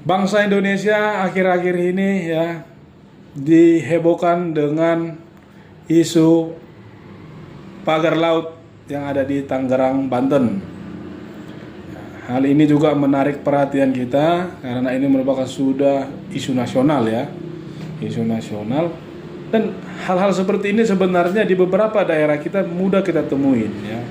Bangsa Indonesia akhir-akhir ini ya dihebohkan dengan isu pagar laut yang ada di Tangerang, Banten. Hal ini juga menarik perhatian kita karena ini merupakan sudah isu nasional ya. Isu nasional, dan hal-hal seperti ini sebenarnya di beberapa daerah kita mudah kita temuin ya.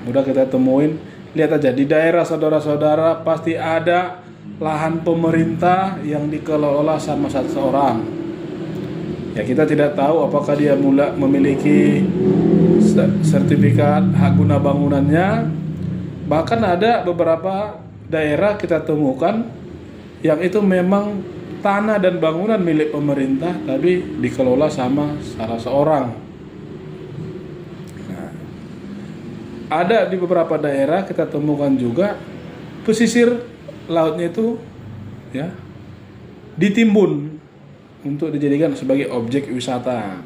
Mudah kita temuin. Lihat aja di daerah saudara-saudara pasti ada lahan pemerintah yang dikelola sama seseorang. Ya, kita tidak tahu apakah dia memiliki sertifikat hak guna bangunannya. Bahkan ada beberapa daerah kita temukan yang itu memang tanah dan bangunan milik pemerintah tapi dikelola sama salah seorang. Nah, ada di beberapa daerah kita temukan juga pesisir lautnya itu ya ditimbun untuk dijadikan sebagai objek wisata.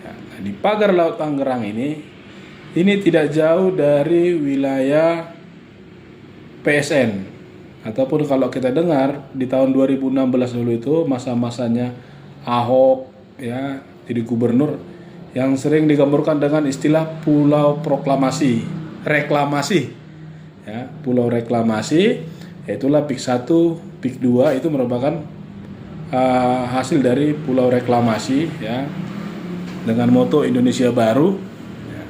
Ya, nah, di pagar laut Tangerang ini tidak jauh dari wilayah PSN. Ataupun kalau kita dengar di tahun 2016 dulu itu masa-masanya Ahok ya jadi gubernur, yang sering digambarkan dengan istilah pulau proklamasi, reklamasi ya, pulau reklamasi, yaitulah PIK 1, PIK 2 itu merupakan hasil dari pulau reklamasi ya, dengan moto Indonesia Baru ya.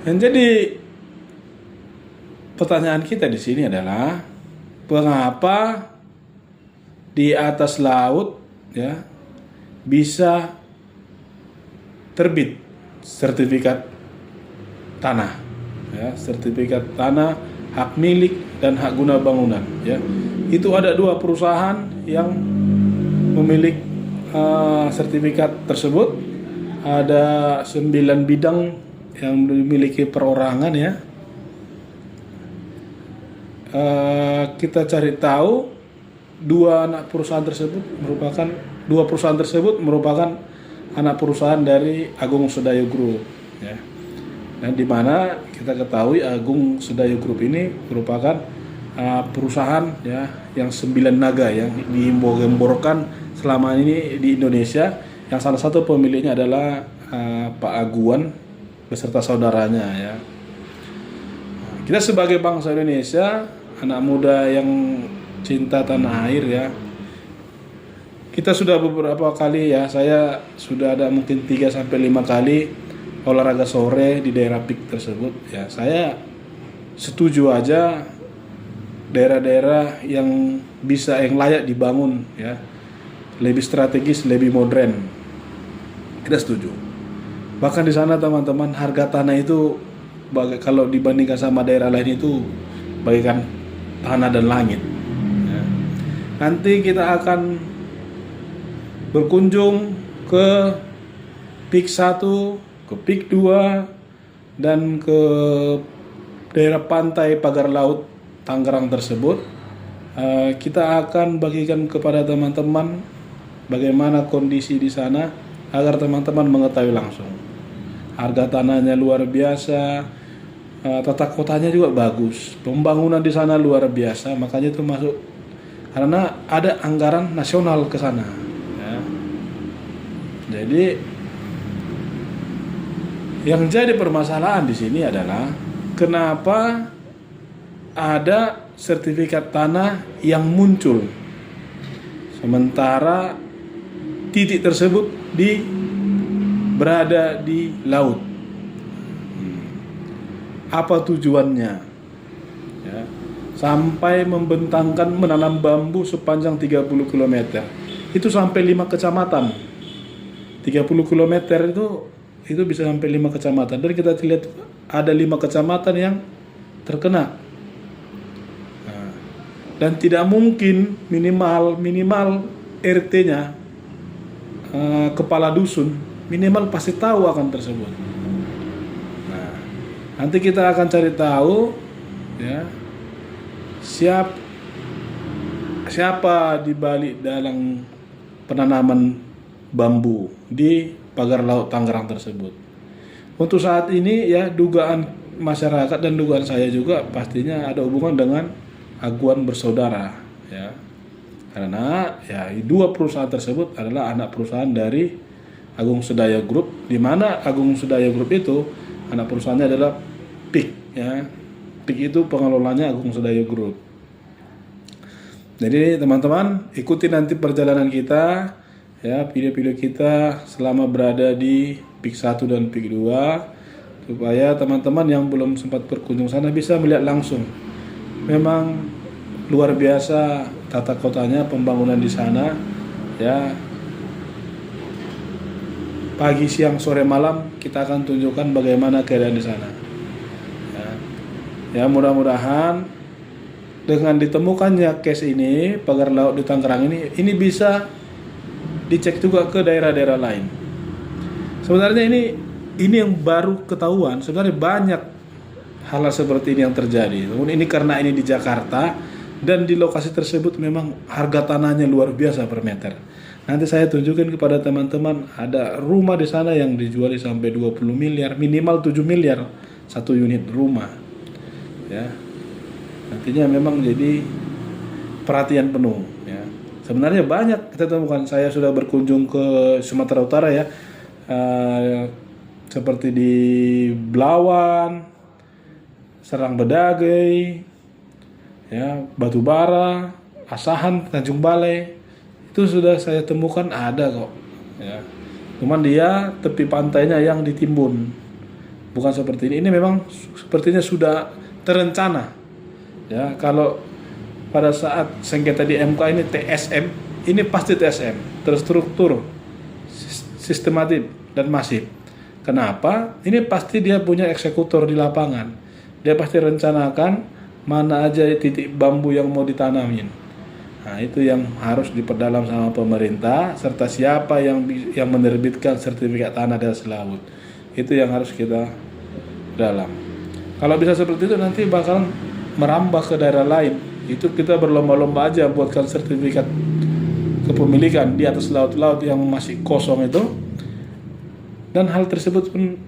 Dan jadi pertanyaan kita di sini adalah mengapa di atas laut ya bisa terbit sertifikat tanah ya, sertifikat tanah hak milik dan hak guna bangunan ya. Itu ada dua perusahaan yang memiliki sertifikat tersebut, ada 9 bidang yang dimiliki perorangan ya. Kita cari tahu dua perusahaan tersebut merupakan anak perusahaan dari Agung Sedayo Group ya. Dan di mana kita ketahui Agung Sedayo Group ini merupakan perusahaan ya yang 9 naga yang digemborkan selama ini di Indonesia, yang salah satu pemiliknya adalah Pak Aguan beserta saudaranya ya. Kita sebagai bangsa Indonesia, anak muda yang cinta tanah air ya, kita sudah beberapa kali ya, saya sudah ada mungkin 3-5 kali olahraga sore di daerah PIK tersebut ya. Saya setuju aja daerah-daerah yang layak dibangun ya, lebih strategis, lebih modern, kita setuju. Bahkan di sana teman-teman, harga tanah itu kalau dibandingkan sama daerah lain itu bagaikan tanah dan langit ya. Nanti kita akan berkunjung ke PIK 1, ke PIK 2, dan ke daerah pantai pagar laut Tangerang tersebut. Kita akan bagikan kepada teman-teman bagaimana kondisi di sana agar teman-teman mengetahui langsung. Harga tanahnya luar biasa, tata kotanya juga bagus, pembangunan di sana luar biasa, makanya itu masuk karena ada anggaran nasional ke sana ya. Jadi yang jadi permasalahan di sini adalah kenapa ada sertifikat tanah yang muncul sementara titik tersebut berada di laut. Apa tujuannya ya, sampai membentangkan menanam bambu sepanjang 30 km itu sampai 5 kecamatan. 30 km itu bisa sampai 5 kecamatan, dan kita lihat ada 5 kecamatan yang terkena. Nah, dan tidak mungkin minimal RT-nya, kepala dusun minimal pasti tahu akan tersebut. Nanti kita akan cari tahu ya siapa di balik dalam penanaman bambu di pagar laut Tangerang tersebut. Untuk saat ini ya dugaan masyarakat dan dugaan saya juga pastinya ada hubungan dengan Aguan Bersaudara, ya. Karena ya dua perusahaan tersebut adalah anak perusahaan dari Agung Sedayo Group, di mana Agung Sedayo Group itu anak perusahaannya adalah PIK, ya. PIK itu pengelolanya Agung Sedayo Group. Jadi teman-teman ikuti nanti perjalanan kita, ya, video-video kita selama berada di PIK 1 dan PIK 2, supaya teman-teman yang belum sempat berkunjung sana bisa melihat langsung. Memang luar biasa tata kotanya, pembangunan di sana, ya. Pagi, siang, sore, malam kita akan tunjukkan bagaimana keadaan di sana. Ya, mudah-mudahan dengan ditemukannya case ini, pagar laut di Tangerang ini bisa dicek juga ke daerah-daerah lain. Sebenarnya ini yang baru ketahuan. Sebenarnya banyak hal seperti ini yang terjadi. Namun ini karena ini di Jakarta dan di lokasi tersebut memang harga tanahnya luar biasa per meter. Nanti saya tunjukin kepada teman-teman, ada rumah di sana yang dijual sampai 20 miliar, minimal 7 miliar satu unit rumah. Ya. Nantinya memang jadi perhatian penuh, ya. Sebenarnya banyak kita temukan. Saya sudah berkunjung ke Sumatera Utara, ya. Seperti di Belawan, Serang Bedagai, ya, Batubara, Asahan, Tanjung Balai, itu sudah saya temukan ada kok, ya. Cuman dia tepi pantainya yang ditimbun, bukan seperti ini. Ini memang sepertinya sudah terencana, ya. Kalau pada saat sengketa di MK ini TSM, ini pasti TSM, terstruktur, sistematik dan masif. Kenapa? Ini pasti dia punya eksekutor di lapangan. Dia pasti rencanakan mana aja titik bambu yang mau ditanamin. Nah, itu yang harus diperdalam sama pemerintah, serta siapa yang menerbitkan sertifikat tanah di atas laut. Itu yang harus kita dalam. Kalau bisa seperti itu nanti bakal merambah ke daerah lain. Itu kita berlomba-lomba aja buatkan sertifikat kepemilikan di atas laut-laut yang masih kosong itu. Dan hal tersebut pun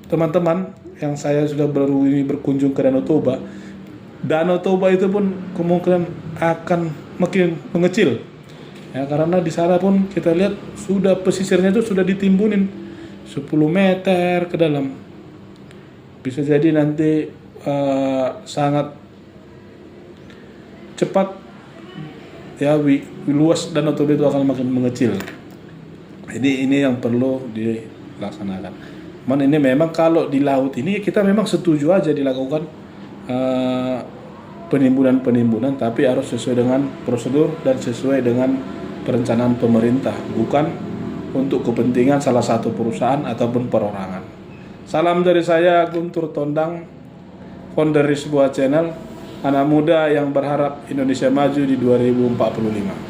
teman-teman yang saya sudah baru ini berkunjung ke Danau Toba itu pun kemungkinan akan makin mengecil, ya, karena di sana pun kita lihat sudah pesisirnya itu sudah ditimbunin 10 meter ke dalam. Bisa jadi nanti sangat cepat, ya, luas Danau Toba itu akan makin mengecil. Jadi ini yang perlu dilaksanakan. Cuman ini memang kalau di laut ini kita memang setuju aja dilakukan penimbunan, tapi harus sesuai dengan prosedur dan sesuai dengan perencanaan pemerintah, bukan untuk kepentingan salah satu perusahaan ataupun perorangan. Salam dari saya, Guntur Tondang, founder dari sebuah channel anak muda yang berharap Indonesia maju di 2045.